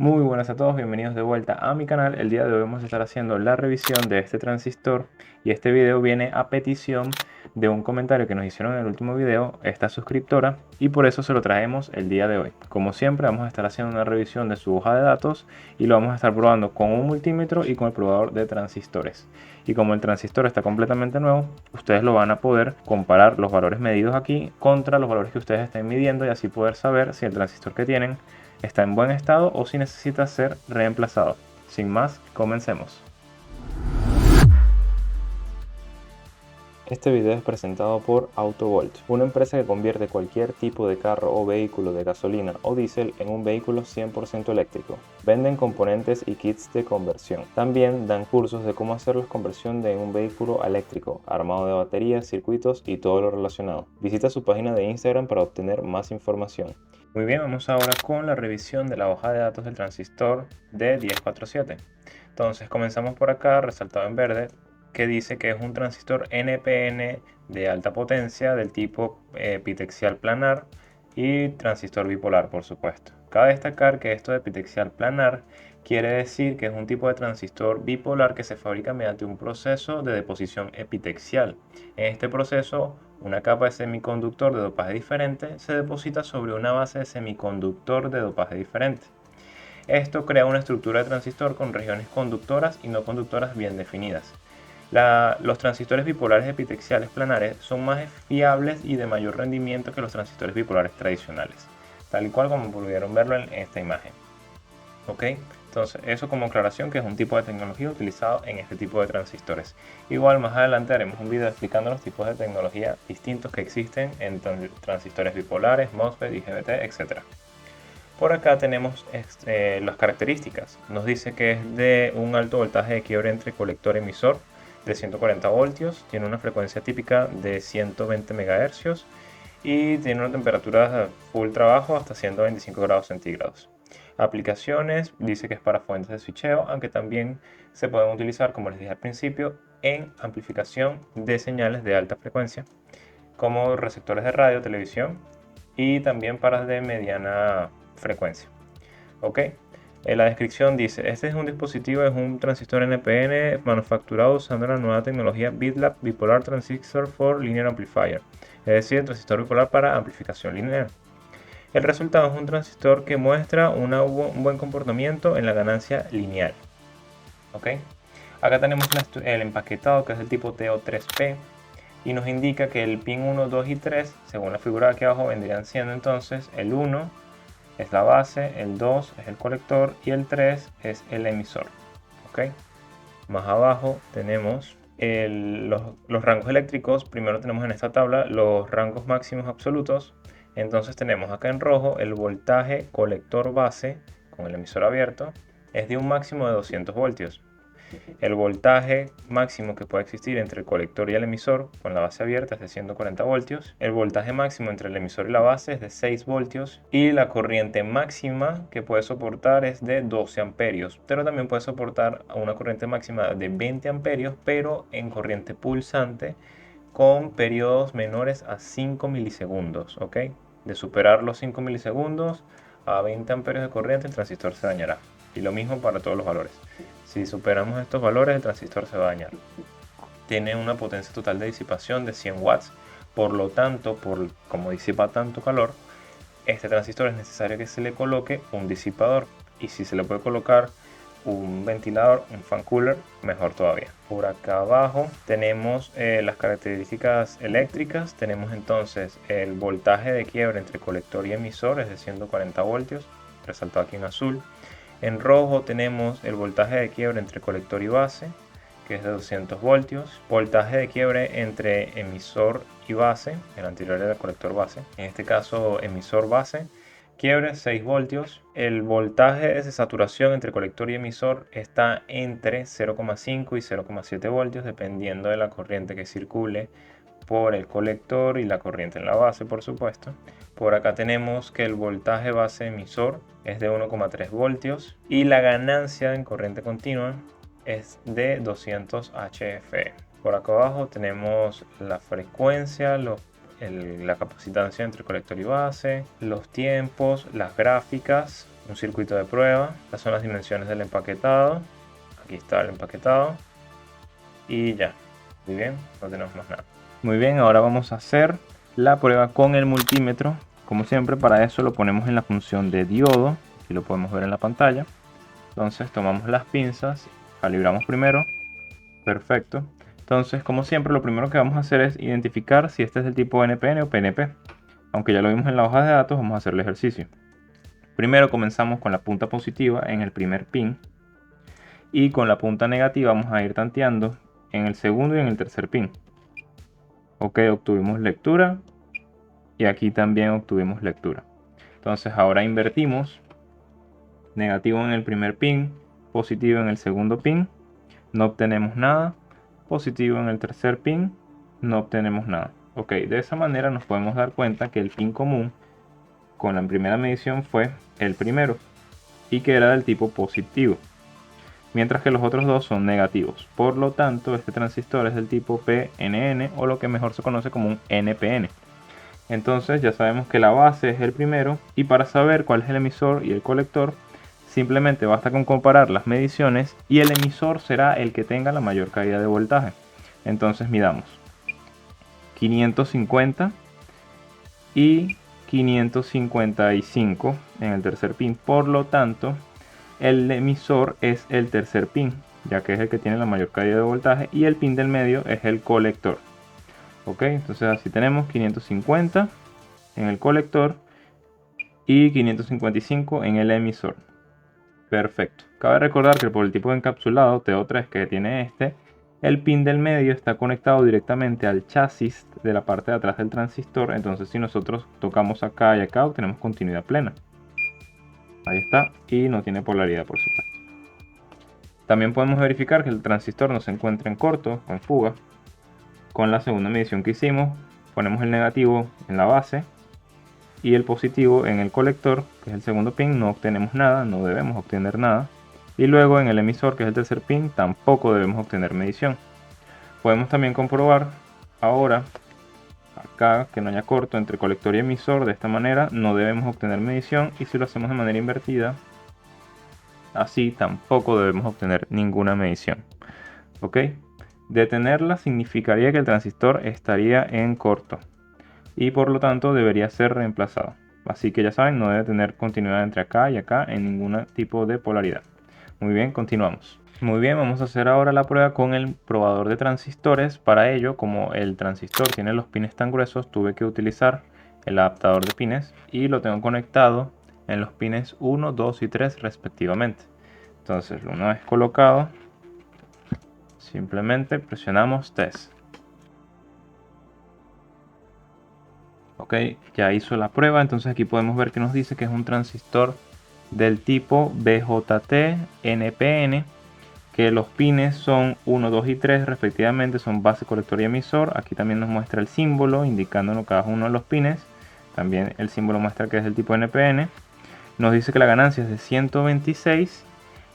Muy buenas a todos, bienvenidos de vuelta a mi canal. El día de hoy vamos a estar haciendo la revisión de este transistor y este video viene a petición de un comentario que nos hicieron en el último video esta suscriptora y por eso se lo traemos el día de hoy. Como siempre vamos a estar haciendo una revisión de su hoja de datos y lo vamos a estar probando con un multímetro y con el probador de transistores. Y como el transistor está completamente nuevo, ustedes lo van a poder comparar los valores medidos aquí contra los valores que ustedes estén midiendo y así poder saber si el transistor que tienen está en buen estado o si necesita ser reemplazado. Sin más, comencemos. Este video es presentado por Autovolt, una empresa que convierte cualquier tipo de carro o vehículo de gasolina o diésel en un vehículo 100% eléctrico. Venden componentes y kits de conversión. También dan cursos de cómo hacer la conversión de un vehículo eléctrico, armado de baterías, circuitos y todo lo relacionado. Visita su página de Instagram para obtener más información. Muy bien, vamos ahora con la revisión de la hoja de datos del transistor D1047. Entonces comenzamos por acá, resaltado en verde, que dice que es un transistor NPN de alta potencia del tipo epitaxial planar y transistor bipolar, por supuesto. Cabe destacar que esto de epitaxial planar quiere decir que es un tipo de transistor bipolar que se fabrica mediante un proceso de deposición epitaxial. En este proceso, una capa de semiconductor de dopaje diferente se deposita sobre una base de semiconductor de dopaje diferente. Esto crea una estructura de transistor con regiones conductoras y no conductoras bien definidas. Los transistores bipolares epitaxiales planares son más fiables y de mayor rendimiento que los transistores bipolares tradicionales, tal y cual como pudieron verlo en esta imagen. ¿Ok? Entonces, eso como aclaración que es un tipo de tecnología utilizado en este tipo de transistores. Igual más adelante haremos un video explicando los tipos de tecnología distintos que existen en transistores bipolares, MOSFET, IGBT, etc. Por acá tenemos las características. Nos dice que es de un alto voltaje de quiebre entre colector y emisor de 140 voltios, tiene una frecuencia típica de 120 MHz y tiene una temperatura full trabajo hasta 125 grados centígrados. Aplicaciones, dice que es para fuentes de switcheo, aunque también se pueden utilizar, como les dije al principio, en amplificación de señales de alta frecuencia, como receptores de radio, televisión y también para de mediana frecuencia. Ok, la descripción dice: este es un dispositivo, es un transistor NPN manufacturado usando la nueva tecnología BitLab Bipolar Transistor for Linear Amplifier, es decir, transistor bipolar para amplificación lineal. El resultado es un transistor que muestra un buen comportamiento en la ganancia lineal. Ok, acá tenemos el empaquetado, que es del tipo TO3P, y nos indica que el pin 1, 2 y 3, según la figura de aquí abajo, vendrían siendo entonces el 1 es la base, el 2 es el colector y el 3 es el emisor. ¿Ok? Más abajo tenemos los rangos eléctricos. Primero tenemos en esta tabla los rangos máximos absolutos. Entonces tenemos acá en rojo el voltaje colector base con el emisor abierto es de un máximo de 200 voltios. El voltaje máximo que puede existir entre el colector y el emisor con la base abierta es de 140 voltios. El voltaje máximo entre el emisor y la base es de 6 voltios. Y la corriente máxima que puede soportar es de 12 amperios. Pero también puede soportar una corriente máxima de 20 amperios, pero en corriente pulsante con periodos menores a 5 milisegundos. ¿Ok? De superar los 5 milisegundos a 20 amperios de corriente, el transistor se dañará. Y lo mismo para todos los valores. Si superamos estos valores, el transistor se va a dañar. Tiene una potencia total de disipación de 100 watts. Por lo tanto, como disipa tanto calor, este transistor es necesario que se le coloque un disipador. Y si se le puede colocar un ventilador, un fan cooler, mejor todavía. Por acá abajo tenemos las características eléctricas. Tenemos entonces el voltaje de quiebre entre colector y emisor, es de 140 voltios, resaltado aquí en azul. En rojo tenemos el voltaje de quiebre entre colector y base, que es de 200 voltios. Voltaje de quiebre entre emisor y base, el anterior era el colector base. En este caso, emisor base, quiebre 6 voltios. El voltaje de saturación entre colector y emisor está entre 0,5 y 0,7 voltios, dependiendo de la corriente que circule por el colector y la corriente en la base, por supuesto. Por acá tenemos que el voltaje base emisor es de 1,3 voltios y la ganancia en corriente continua es de 200 HF. Por acá abajo tenemos la frecuencia, la capacitancia entre colector y base, los tiempos, las gráficas, un circuito de prueba. Estas son las dimensiones del empaquetado. Aquí está el empaquetado. Y ya. Muy bien, no tenemos más nada. Muy bien, ahora vamos a hacer la prueba con el multímetro. Como siempre, para eso lo ponemos en la función de diodo. Aquí lo podemos ver en la pantalla. Entonces tomamos las pinzas, calibramos primero. Perfecto. Entonces, como siempre, lo primero que vamos a hacer es identificar si este es del tipo NPN o PNP. Aunque ya lo vimos en la hoja de datos, vamos a hacer el ejercicio. Primero comenzamos con la punta positiva en el primer pin. Y con la punta negativa vamos a ir tanteando en el segundo y en el tercer pin. Ok, obtuvimos lectura. Y aquí también obtuvimos lectura. Entonces ahora invertimos. Negativo en el primer pin, positivo en el segundo pin. No obtenemos nada. Positivo en el tercer pin. No obtenemos nada. Ok, de esa manera nos podemos dar cuenta que el pin común con la primera medición fue el primero. Y que era del tipo positivo. Mientras que los otros dos son negativos. Por lo tanto, este transistor es del tipo PNN o lo que mejor se conoce como un NPN. Entonces ya sabemos que la base es el primero y para saber cuál es el emisor y el colector simplemente basta con comparar las mediciones y el emisor será el que tenga la mayor caída de voltaje. Entonces midamos 550 y 555 en el tercer pin. Por lo tanto, el emisor es el tercer pin, ya que es el que tiene la mayor caída de voltaje, y el pin del medio es el colector. Ok, entonces así tenemos 550 en el colector y 555 en el emisor. Perfecto. Cabe recordar que por el tipo de encapsulado TO3 que tiene este, el pin del medio está conectado directamente al chasis de la parte de atrás del transistor. Entonces si nosotros tocamos acá y acá obtenemos continuidad plena. Ahí está, y no tiene polaridad, por supuesto. También podemos verificar que el transistor no se encuentra en corto o en fuga. Con la segunda medición que hicimos, ponemos el negativo en la base y el positivo en el colector, que es el segundo pin. No obtenemos nada, no debemos obtener nada. Y luego en el emisor, que es el tercer pin, tampoco debemos obtener medición. Podemos también comprobar ahora acá que no haya corto entre colector y emisor. De esta manera no debemos obtener medición, y si lo hacemos de manera invertida, así tampoco debemos obtener ninguna medición. Ok, detenerla significaría que el transistor estaría en corto y por lo tanto debería ser reemplazado. Así que ya saben, no debe tener continuidad entre acá y acá en ningún tipo de polaridad. Muy bien, continuamos. Muy bien, vamos a hacer ahora la prueba con el probador de transistores. Para ello, como el transistor tiene los pines tan gruesos, tuve que utilizar el adaptador de pines y lo tengo conectado en los pines 1, 2 y 3 respectivamente. Entonces, una vez colocado, simplemente presionamos test. Ok, ya hizo la prueba. Entonces aquí podemos ver que nos dice que es un transistor del tipo BJT-NPN, que los pines son 1, 2 y 3 respectivamente, son base, colector y emisor. Aquí también nos muestra el símbolo indicándonos cada uno de los pines. También el símbolo muestra que es del tipo NPN. Nos dice que la ganancia es de 126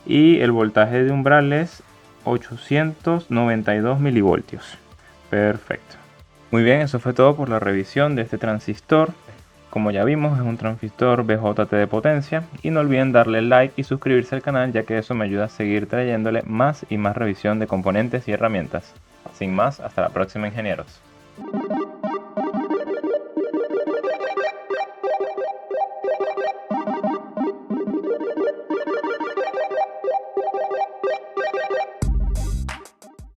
y el voltaje de umbral es 892 milivoltios. Perfecto. Muy bien, eso fue todo por la revisión de este transistor. Como ya vimos, es un transistor BJT de potencia. Y no olviden darle like y suscribirse al canal, ya que eso me ayuda a seguir trayéndole más y más revisión de componentes y herramientas. Sin más, hasta la próxima, ingenieros.